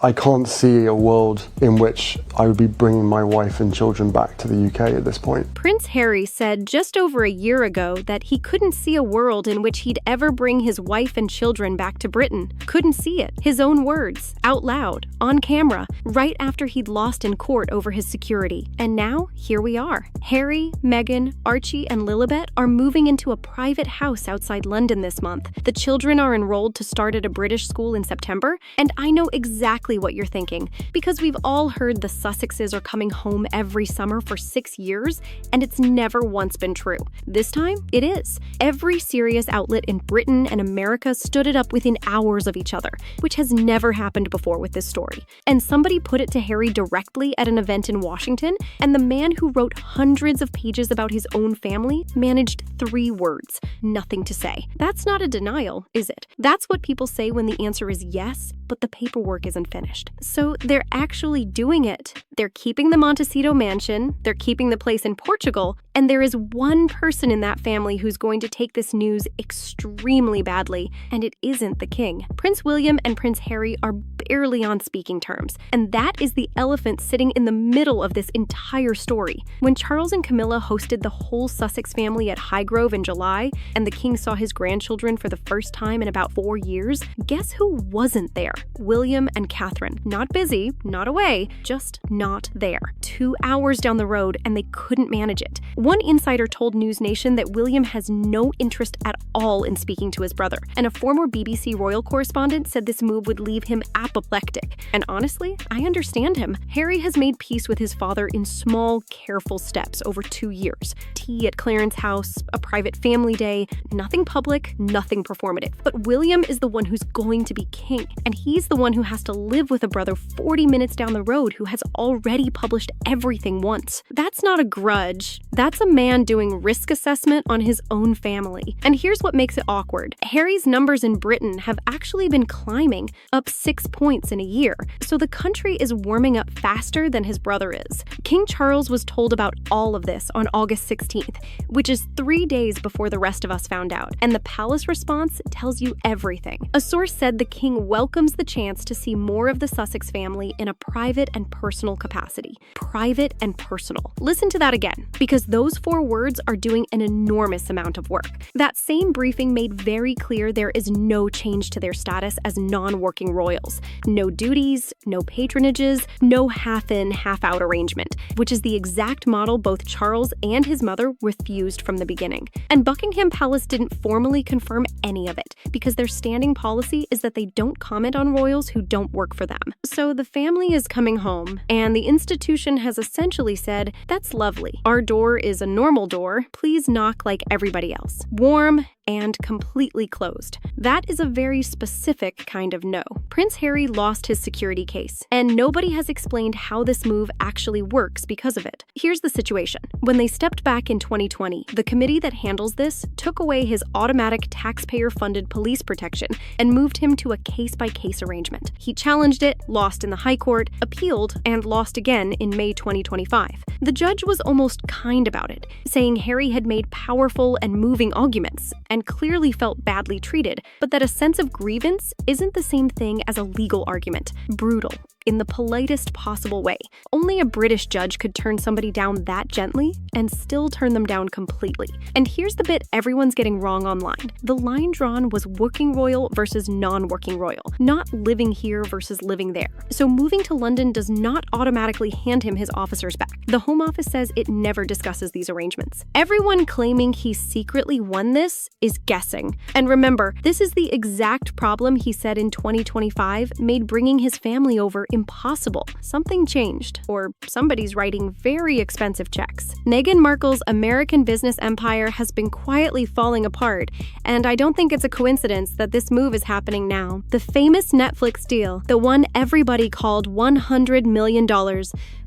I can't see a world in which I would be bringing my wife and children back to the UK at this point. Prince Harry said just over a year ago that he couldn't see a world in which he'd ever bring his wife and children back to Britain. Couldn't see it. His own words, out loud, on camera, right after he'd lost in court over his security. And now, here we are. Harry, Meghan, Archie, and Lilibet are moving into a private house outside London this month. The children are enrolled to start at a British school in September, and I know exactly what you're thinking, because we've all heard the Sussexes are coming home every summer for 6 years, and it's never once been true. This time, it is. Every serious outlet in Britain and America stood it up within hours of each other, which has never happened before with this story. And somebody put it to Harry directly at an event in Washington, and the man who wrote hundreds of pages about his own family managed 3 words: nothing to say. That's not a denial, is it? That's what people say when the answer is yes, but the paperwork isn't finished. So they're actually doing it. They're keeping the Montecito mansion, they're keeping the place in Portugal, and there is one person in that family who's going to take this news extremely badly, and it isn't the king. Prince William and Prince Harry are barely on speaking terms, and that is the elephant sitting in the middle of this entire story. When Charles and Camilla hosted the whole Sussex family at Highgrove in July, and the king saw his grandchildren for the first time in about 4 years, guess who wasn't there? William and Catherine. Not busy, not away, just not there. 2 hours down the road, and they couldn't manage it. One insider told News Nation that William has no interest at all in speaking to his brother, and a former BBC royal correspondent said this move would leave him apoplectic. And honestly, I understand him. Harry has made peace with his father in small, careful steps over 2 years. Tea at Clarence House, a private family day, nothing public, nothing performative. But William is the one who's going to be king, and he's the one who has to live with a brother 40 minutes down the road who has already published everything once. That's not a grudge. That's a man doing risk assessment on his own family. And here's what makes it awkward. Harry's numbers in Britain have actually been climbing, up 6 points in a year. So the country is warming up faster than his brother is. King Charles was told about all of this on August 16th, which is 3 days before the rest of us found out. And the palace response tells you everything. A source said the king welcomes the chance to see more of the Sussex family in a private and personal capacity. Private and personal. Listen to that again, because those 4 words are doing an enormous amount of work. That same briefing made very clear there is no change to their status as non-working royals. No duties, no patronages, no half-in, half-out arrangement, which is the exact model both Charles and his mother refused from the beginning. And Buckingham Palace didn't formally confirm any of it, because their standing policy is that they don't comment on royals who don't work for them. So the family is coming home, and the institution has essentially said, that's lovely. Our door is a normal door. Please knock like everybody else. Warm and completely closed. That is a very specific kind of no. Prince Harry lost his security case, and nobody has explained how this move actually works because of it. Here's the situation. When they stepped back in 2020, the committee that handles this took away his automatic taxpayer-funded police protection and moved him to a case-by-case arrangement. He challenged it, lost in the High Court, appealed, and lost again in May 2025. The judge was almost kind about it, saying Harry had made powerful and moving arguments, and clearly felt badly treated, but that a sense of grievance isn't the same thing as a legal argument. Brutal. In the politest possible way. Only a British judge could turn somebody down that gently and still turn them down completely. And here's the bit everyone's getting wrong online. The line drawn was working royal versus non-working royal, not living here versus living there. So moving to London does not automatically hand him his officers back. The Home Office says it never discusses these arrangements. Everyone claiming he secretly won this is guessing. And remember, this is the exact problem he said in 2025 made bringing his family over impossible. Something changed, or somebody's writing very expensive checks. Meghan Markle's American business empire has been quietly falling apart, and I don't think it's a coincidence that this move is happening now. The famous Netflix deal, the one everybody called $100 million,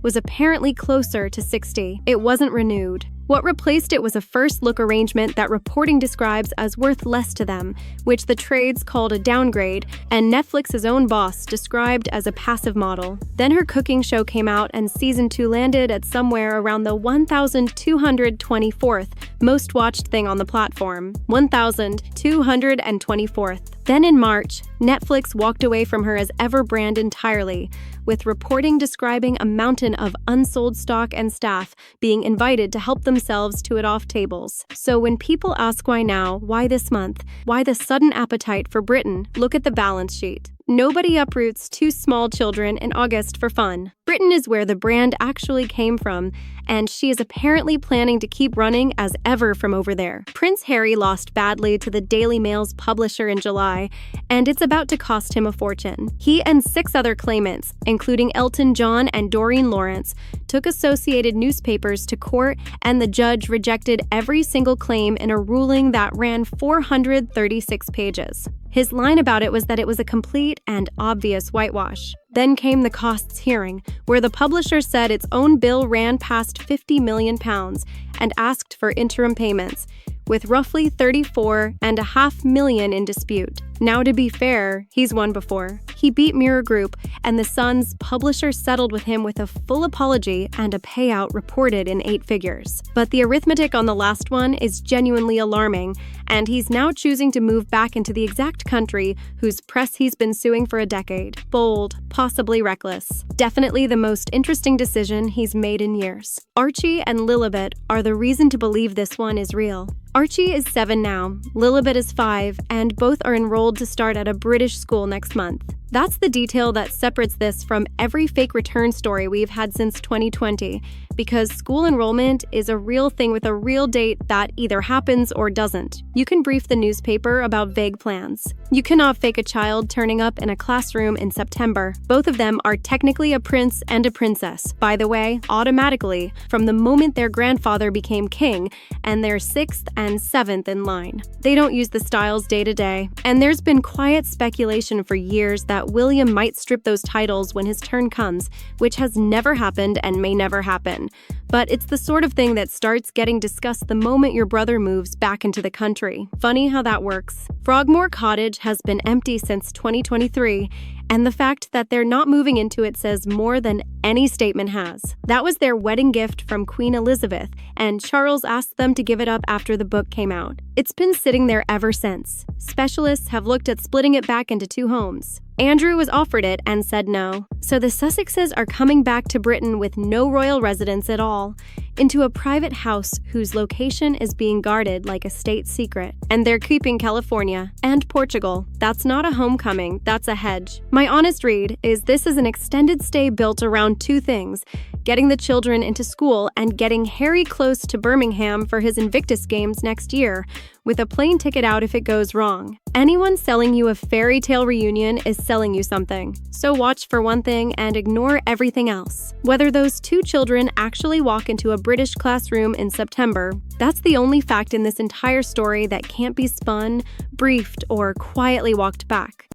was apparently closer to 60. It wasn't renewed. What replaced it was a first-look arrangement that reporting describes as worth less to them, which the trades called a downgrade, and Netflix's own boss described as a passive model. Then her cooking show came out, and season 2 landed at somewhere around the 1,224th most watched thing on the platform. 1,224th. Then in March, Netflix walked away from her as Everbrand entirely, with reporting describing a mountain of unsold stock and staff being invited to help themselves to it off tables. So when people ask why now, why this month, why the sudden appetite for Britain, look at the balance sheet. Nobody uproots 2 small children in August for fun. Britain is where the brand actually came from, and she is apparently planning to keep running as ever from over there. Prince Harry lost badly to the Daily Mail's publisher in July, and it's about to cost him a fortune. He and 6 other claimants, including Elton John and Doreen Lawrence, took Associated Newspapers to court, and the judge rejected every single claim in a ruling that ran 436 pages. His line about it was that it was a complete and obvious whitewash. Then came the costs hearing, where the publisher said its own bill ran past £50 million and asked for interim payments, with roughly $34.5 million in dispute. Now, to be fair, he's won before. He beat Mirror Group, and The Sun's publisher settled with him with a full apology and a payout reported in 8 figures. But the arithmetic on the last one is genuinely alarming, and he's now choosing to move back into the exact country whose press he's been suing for a decade. Bold, possibly reckless. Definitely the most interesting decision he's made in years. Archie and Lilibet are the reason to believe this one is real. Archie is 7 now, Lilibet is 5, and both are enrolled to start at a British school next month. That's the detail that separates this from every fake return story we've had since 2020, because school enrollment is a real thing with a real date that either happens or doesn't. You can brief the newspaper about vague plans. You cannot fake a child turning up in a classroom in September. Both of them are technically a prince and a princess, by the way, automatically, from the moment their grandfather became king, and they're 6th and 7th in line. They don't use the styles day to day, and there's been quiet speculation for years that William might strip those titles when his turn comes, which has never happened and may never happen. But it's the sort of thing that starts getting discussed the moment your brother moves back into the country. Funny how that works. Frogmore Cottage has been empty since 2023, and the fact that they're not moving into it says more than any statement has. That was their wedding gift from Queen Elizabeth, and Charles asked them to give it up after the book came out. It's been sitting there ever since. Specialists have looked at splitting it back into 2 homes. Andrew was offered it and said no. So the Sussexes are coming back to Britain with no royal residence at all, into a private house whose location is being guarded like a state secret. And they're keeping California and Portugal. That's not a homecoming, that's a hedge. My honest read is this is an extended stay built around 2 things: getting the children into school and getting Harry close to Birmingham for his Invictus Games next year, with a plane ticket out if it goes wrong. Anyone selling you a fairy tale reunion is selling you something. So watch for one thing and ignore everything else. Whether those 2 children actually walk into a British classroom in September, that's the only fact in this entire story that can't be spun, briefed, or quietly walked back.